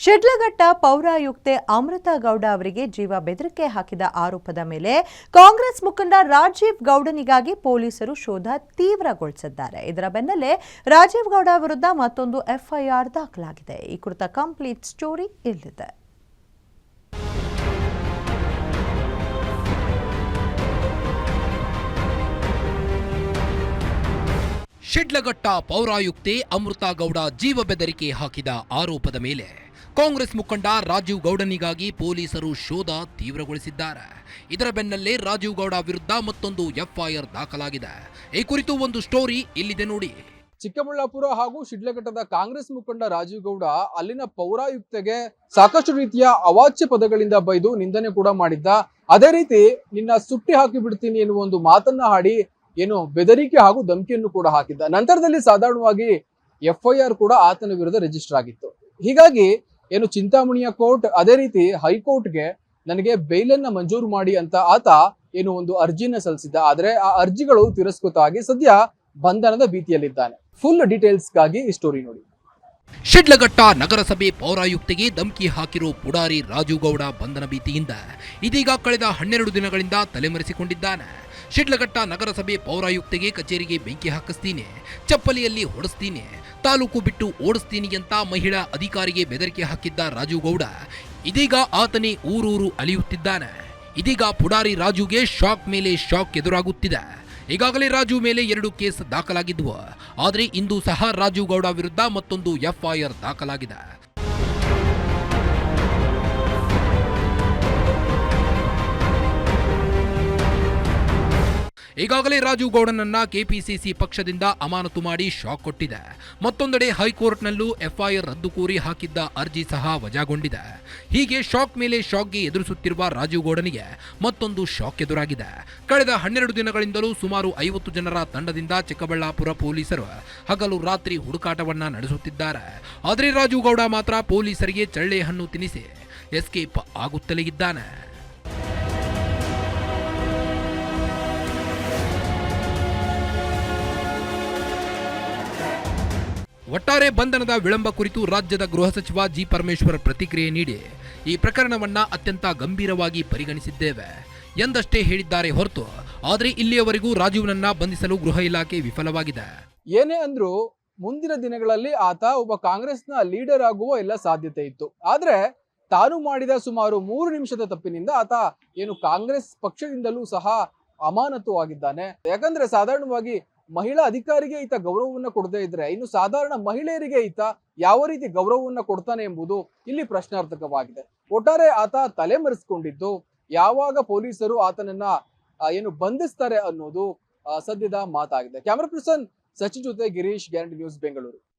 ಶಿಡ್ಲಘಟ್ಟ ಪೌರಾಯುಕ್ತೆ ಅಮೃತಾ ಗೌಡ ಅವರಿಗೆ ಜೀವ ಬೆದರಿಕೆ ಹಾಕಿದ ಆರೋಪದ ಮೇಲೆ ಕಾಂಗ್ರೆಸ್ ಮುಖಂಡ ರಾಜೀವ್ ಗೌಡನಿಗಾಗಿ ಪೊಲೀಸರು ಶೋಧ ತೀವ್ರಗೊಳಿಸಿದ್ದಾರೆ. ಇದರ ಬೆನ್ನಲ್ಲೇ ರಾಜೀವ್ ಗೌಡ ವಿರುದ್ಧ ಮತ್ತೊಂದು ಎಫ್ಐಆರ್ ದಾಖಲಾಗಿದೆ. ಈ ಕುರಿತ ಕಂಪ್ಲೀಟ್ ಸ್ಟೋರಿ ಇಲ್ಲಿದೆ. ಶಿಡ್ಲಘಟ್ಟ ಪೌರಾಯುಕ್ತೆ ಅಮೃತಾ ಗೌಡ ಜೀವ ಬೆದರಿಕೆ ಹಾಕಿದ ಆರೋಪದ ಮೇಲೆ ಕಾಂಗ್ರೆಸ್ ಮುಖಂಡ ರಾಜೀವ್ ಗೌಡನಿಗಾಗಿ ಪೊಲೀಸರು ಶೋಧ ತೀವ್ರಗೊಳಿಸಿದ್ದಾರೆ. ಇದರ ಬೆನ್ನಲ್ಲೇ ರಾಜೀವ್ ಗೌಡ ವಿರುದ್ಧ ಮತ್ತೊಂದು ಎಫ್ಐಆರ್ ದಾಖಲಾಗಿದೆ. ಈ ಕುರಿತು ಒಂದು ಸ್ಟೋರಿ ಇಲ್ಲಿದೆ ನೋಡಿ. ಚಿಕ್ಕಬಳ್ಳಾಪುರ ಹಾಗೂ ಶಿಡ್ಲಘಟ್ಟದ ಕಾಂಗ್ರೆಸ್ ಮುಖಂಡ ರಾಜೀವ್ ಗೌಡ ಅಲ್ಲಿನ ಪೌರಾಯುಕ್ತೆಗೆ ಸಾಕಷ್ಟು ರೀತಿಯ ಅವಾಚ್ಯ ಪದಗಳಿಂದ ಬೈದು ನಿಂದನೆ ಕೂಡ ಮಾಡಿದ್ದ. ಅದೇ ರೀತಿ ನಿನ್ನ ಸುಟ್ಟಿ ಹಾಕಿ ಬಿಡ್ತೀನಿ ಎನ್ನುವ ಒಂದು ಮಾತನ್ನ ಹಾಡಿ ಏನು ಬೆದರಿಕೆ ಹಾಗೂ ಧಮಕಿಯನ್ನು ಕೂಡ ಹಾಕಿದ್ದ. ನಂತರದಲ್ಲಿ ಸಾಧಾರಣವಾಗಿ ಎಫ್ಐಆರ್ ಕೂಡ ಆತನ ವಿರುದ್ಧ ರಿಜಿಸ್ಟರ್ ಆಗಿತ್ತು. ಹೀಗಾಗಿ ಏನು ಚಿಂತಾಮಣಿಯ ಕೋರ್ಟ್ ಅದೇ ರೀತಿ ಹೈಕೋರ್ಟ್ಗೆ ನನಗೆ ಬೇಲನ್ನ ಮಂಜೂರು ಮಾಡಿ ಅಂತ ಆತ ಏನು ಒಂದು ಅರ್ಜಿನ ಸಲ್ಲಿಸಿದ್ದ. ಆದ್ರೆ ಆ ಅರ್ಜಿಗಳು ತಿರಸ್ಕೃತ ಆಗಿ ಸದ್ಯ ಬಂಧನದ ಭೀತಿಯಲ್ಲಿದ್ದಾನೆ. ಫುಲ್ ಡೀಟೇಲ್ಸ್ಗಾಗಿ ಈ ಸ್ಟೋರಿ ನೋಡಿ. ಶಿಡ್ಲಘಟ್ಟ ನಗರಸಭೆ ಪೌರಾಯುಕ್ತೆಗೆ ಧಮಕಿ ಹಾಕಿರೋ ಪುಡಾರಿ ರಾಜೀವ್ ಗೌಡ ಬಂಧನ ಭೀತಿಯಿಂದ ಇದೀಗ ಕಳೆದ 12 ದಿನಗಳಿಂದ ತಲೆಮರೆಸಿಕೊಂಡಿದ್ದಾನೆ. ಶಿಡ್ಲಘಟ್ಟ ನಗರಸಭೆ ಪೌರಾಯುಕ್ತೆಗೆ ಕಚೇರಿಗೆ ಬೆಂಕಿ ಹಾಕಿಸ್ತೀನಿ, ಚಪ್ಪಲಿಯಲ್ಲಿ ಹೊಡೆಸ್ತೀನಿ, ತಾಲೂಕು ಬಿಟ್ಟು ಓಡಿಸ್ತೀನಿ ಅಂತ ಮಹಿಳಾ ಅಧಿಕಾರಿಗೆ ಬೆದರಿಕೆ ಹಾಕಿದ್ದ ರಾಜೀವ್ ಗೌಡ ಇದೀಗ ಆತನೇ ಊರೂರು ಅಲಿಯುತ್ತಿದ್ದಾನೆ. ಇದೀಗ ಪುಡಾರಿ ರಾಜುಗೆ ಶಾಕ್ ಮೇಲೆ ಶಾಕ್ ಎದುರಾಗುತ್ತಿದೆ. ಈಗಾಗಲೇ ರಾಜು ಮೇಲೆ 2 ಕೇಸ್ ದಾಖಲಾಗಿದ್ವು. ಆದರೆ ಇಂದು ಸಹ ರಾಜೀವ್ ಗೌಡ ವಿರುದ್ಧ ಮತ್ತೊಂದು ಎಫ್ಐಆರ್ ದಾಖಲಾಗಿದೆ. ಈಗಾಗಲೇ ರಾಜೀವ್ ಗೌಡನನ್ನ ಕೆಪಿಸಿಸಿ ಪಕ್ಷದಿಂದ ಅಮಾನತು ಮಾಡಿ ಶಾಕ್ ಕೊಟ್ಟಿದೆ. ಮತ್ತೊಂದೆಡೆ ಹೈಕೋರ್ಟ್ನಲ್ಲೂ ಎಫ್ಐಆರ್ ರದ್ದು ಕೋರಿ ಹಾಕಿದ್ದ ಅರ್ಜಿ ಸಹ ವಜಾಗೊಂಡಿದೆ. ಹೀಗೆ ಶಾಕ್ ಮೇಲೆ ಶಾಕ್ಗೆ ಎದುರಿಸುತ್ತಿರುವ ರಾಜೀವ್ ಗೌಡನಿಗೆ ಮತ್ತೊಂದು ಶಾಕ್ ಎದುರಾಗಿದೆ. ಕಳೆದ 12 ದಿನಗಳಿಂದಲೂ ಸುಮಾರು 50 ಜನರ ತಂಡದಿಂದ ಚಿಕ್ಕಬಳ್ಳಾಪುರ ಪೊಲೀಸರು ಹಗಲು ರಾತ್ರಿ ಹುಡುಕಾಟವನ್ನ ನಡೆಸುತ್ತಿದ್ದಾರೆ. ಆದರೆ ರಾಜೀವ್ ಗೌಡ ಮಾತ್ರ ಪೊಲೀಸರಿಗೆ ಚಳ್ಳೆ ಹಣ್ಣು ತಿನ್ನಿಸಿ ಎಸ್ಕೇಪ್ ಆಗುತ್ತಲೇ ಇದ್ದಾನೆ. ಒಟ್ಟಾರೆ ಬಂಧನದ ವಿಳಂಬ ಕುರಿತು ರಾಜ್ಯದ ಗೃಹ ಸಚಿವ ಜಿ ಪರಮೇಶ್ವರ್ ಪ್ರತಿಕ್ರಿಯೆ ನೀಡಿ ಈ ಪ್ರಕರಣವನ್ನ ಅತ್ಯಂತ ಗಂಭೀರವಾಗಿ ಪರಿಗಣಿಸಿದ್ದೇವೆ ಎಂದಷ್ಟೇ ಹೇಳಿದ್ದಾರೆ ಹೊರತು ಆದರೆ ಇಲ್ಲಿಯವರೆಗೂ ರಾಜೀವ್ನನ್ನ ಬಂಧಿಸಲು ಗೃಹ ಇಲಾಖೆ ವಿಫಲವಾಗಿದೆ. ಏನೇ ಅಂದ್ರೂ ಮುಂದಿನ ದಿನಗಳಲ್ಲಿ ಆತ ಒಬ್ಬ ಕಾಂಗ್ರೆಸ್ನ ಲೀಡರ್ ಆಗುವ ಎಲ್ಲ ಸಾಧ್ಯತೆ ಇತ್ತು. ಆದ್ರೆ ತಾನು ಮಾಡಿದ ಸುಮಾರು 3 ನಿಮಿಷದ ತಪ್ಪಿನಿಂದ ಆತ ಏನು ಕಾಂಗ್ರೆಸ್ ಪಕ್ಷದಿಂದಲೂ ಸಹ ಅಮಾನತು ಆಗಿದ್ದಾನೆ. ಯಾಕಂದ್ರೆ ಸಾಧಾರಣವಾಗಿ ಮಹಿಳಾ ಅಧಿಕಾರಿಗೆ ಈತ ಗೌರವವನ್ನ ಕೊಡದೇ ಇದ್ರೆ ಇನ್ನು ಸಾಧಾರಣ ಮಹಿಳೆಯರಿಗೆ ಈತ ಯಾವ ರೀತಿ ಗೌರವವನ್ನ ಕೊಡ್ತಾನೆ ಎಂಬುದು ಇಲ್ಲಿ ಪ್ರಶ್ನಾರ್ಥಕವಾಗಿದೆ. ಒಟ್ಟಾರೆ ಆತ ತಲೆಮರೆಸಿಕೊಂಡಿದ್ದು ಯಾವಾಗ ಪೊಲೀಸರು ಆತನನ್ನ ಏನು ಬಂಧಿಸ್ತಾರೆ ಅನ್ನೋದು ಸದ್ಯದ ಮಾತಾಗಿದೆ. ಕ್ಯಾಮರಾ ಪರ್ಸನ್ ಸಚಿನ್ ಜೊತೆ ಗಿರೀಶ್, ಗ್ಯಾರಂಟಿ ನ್ಯೂಸ್, ಬೆಂಗಳೂರು.